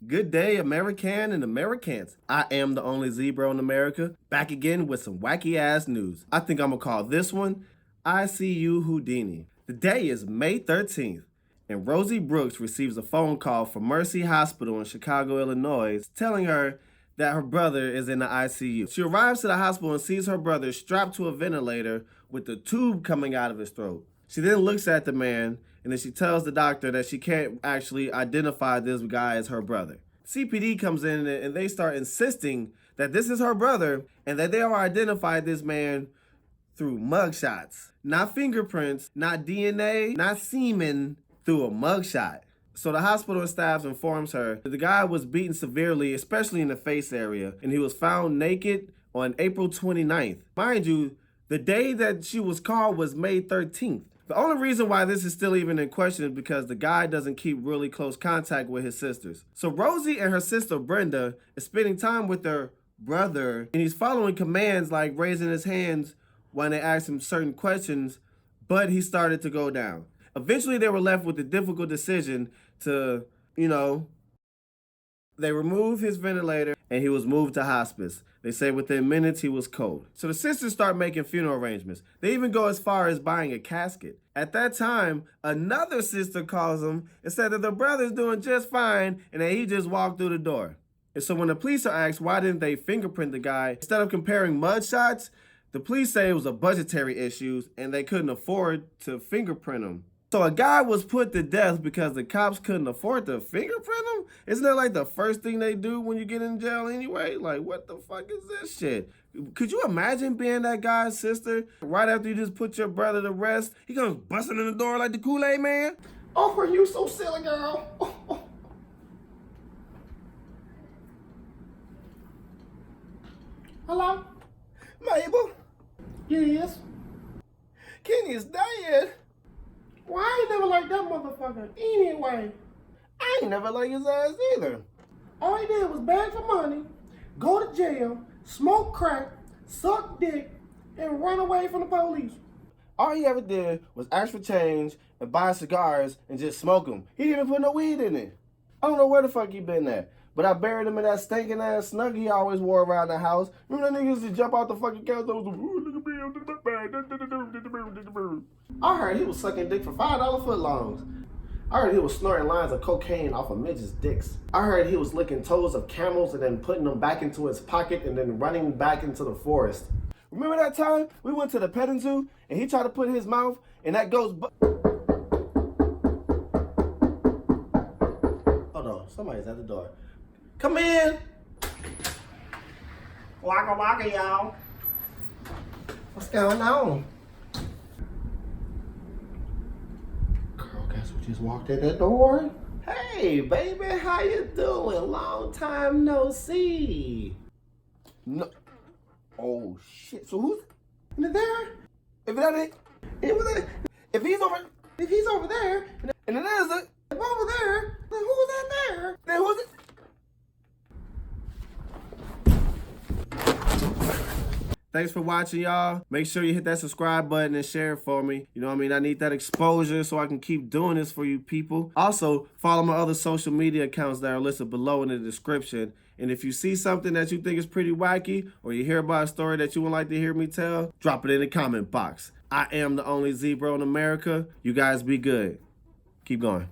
Good day, American and Americans. I am the only zebra in America, back again with some wacky ass news. I think I'm gonna call this one ICU Houdini. The day is May 13th, and Rosie Brooks receives a phone call from Mercy Hospital in Chicago, Illinois, telling her that her brother is in the ICU. She arrives to the hospital and sees her brother strapped to a ventilator with the tube coming out of his throat. She then looks at the man and then she tells the doctor that she can't actually identify this guy as her brother. CPD comes in and they start insisting that this is her brother and that they have identified this man through mugshots. Not fingerprints, not DNA, not semen, through a mugshot. So the hospital staff informs her that the guy was beaten severely, especially in the face area, and he was found naked on April 29th. Mind you, the day that she was called was May 13th. The only reason why this is still even in question is because the guy doesn't keep really close contact with his sisters. So Rosie and her sister Brenda is spending time with their brother, and he's following commands like raising his hands when they ask him certain questions, but he started to go down. Eventually they were left with the difficult decision to, they removed his ventilator and he was moved to hospice. They say within minutes he was cold. So the sisters start making funeral arrangements. They even go as far as buying a casket. At that time, another sister calls him and said that the brother's doing just fine and that he just walked through the door. And so when the police are asked why didn't they fingerprint the guy, instead of comparing mud shots, the police say it was a budgetary issue and they couldn't afford to fingerprint him. So a guy was put to death because the cops couldn't afford to fingerprint him? Isn't that like the first thing they do when you get in jail anyway? Like, what the fuck is this shit? Could you imagine being that guy's sister? Right after you just put your brother to rest, he comes busting in the door like the Kool-Aid man? Oh, are you so silly, girl? Hello? Mabel? Yes? Kenny is dead. Well, I ain't never liked that motherfucker anyway. I ain't never liked his ass either. All he did was beg for money, go to jail, smoke crack, suck dick, and run away from the police. All he ever did was ask for change and buy cigars and just smoke them. He didn't even put no weed in it. I don't know where the fuck he been at. But I buried him in that stinking ass snuggie he always wore around the house. Remember that nigga used to jump out the fucking couch? I heard he was sucking dick for $5 footlongs. I heard he was snorting lines of cocaine off of midgets' dicks. I heard he was licking toes of camels and then putting them back into his pocket and then running back into the forest. Remember that time we went to the petting zoo and he tried to put his mouth and that goes. Hold on, somebody's at the door. Come in. Waka waka, y'all. What's going on? Girl, guess who just walked in the door? Hey, baby, how you doing? Long time no see. No. Oh shit. So who's in there? If he's over there, and it is over there, then who's in there? Then who's it? Thanks for watching, y'all. Make sure you hit that subscribe button and share it for me. You know what I mean? I need that exposure so I can keep doing this for you people. Also, follow my other social media accounts that are listed below in the description. And if you see something that you think is pretty wacky or you hear about a story that you would like to hear me tell, drop it in the comment box. I am the only zebra in America. You guys be good. Keep going.